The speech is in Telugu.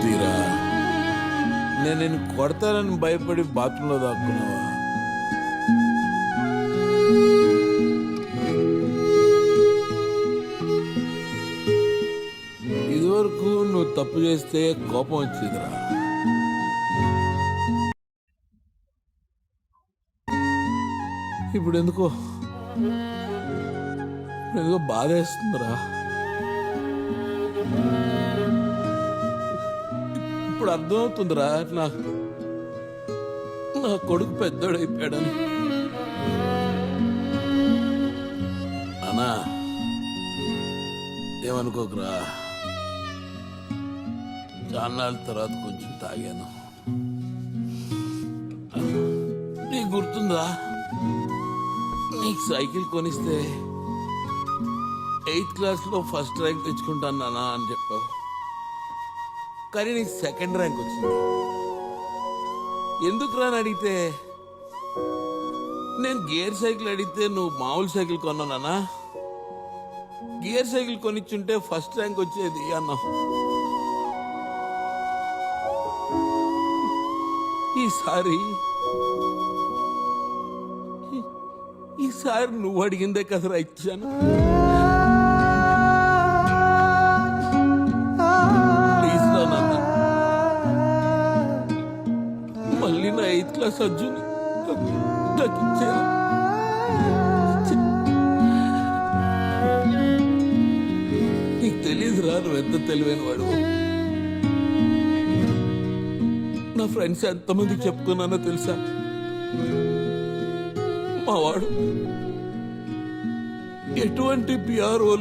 తీరా నేను కొడతానని భయపడి బాత్రూంలో దాక్కున్నావా? ఇదివరకు నువ్వు తప్పు చేస్తే కోపం వచ్చేదిరా. ఇప్పుడు ఎందుకో బాధ వేస్తుందిరా. ఇప్పుడు అర్థమవుతుందిరా నా కొడుకు పెద్దోడైపోయాడని. అన్నా ఏమనుకోకురా, చాన్నాళ్ళ తర్వాత కొంచెం తాగాను. నీకు గుర్తుందా, నీకు సైకిల్ కొనిస్తే 8th క్లాస్లో ఫస్ట్ ర్యాంక్ తెచ్చుకుంటాను నానా అని చెప్పావు. కానీ నీకు 2nd ర్యాంక్ వచ్చింది. ఎందుకు రాని అడిగితే నేను గేర్ సైకిల్ అడిగితే నువ్వు మామూలు సైకిల్ కొన్నావు నానా. గేర్ సైకిల్ కొనిచ్చుంటే ఫస్ట్ ర్యాంక్ వచ్చేది అన్నావు. ఈసారి నువ్వు అడిగిందే కదరా ఇచ్చాను. ప్లీజ్ రా నాన్న, మళ్ళీ నా 8th క్లాస్ అర్జున్ నాకు ఇచ్చేరా. నీకు తెలియదురా నువ్వు ఎంత తెలివైన వాడు. నా ఫ్రెండ్స్ ఎంతమందికి చెప్తున్నానో తెలుసా, మా వాడు ఎటువంటి పిఆర్ఓలు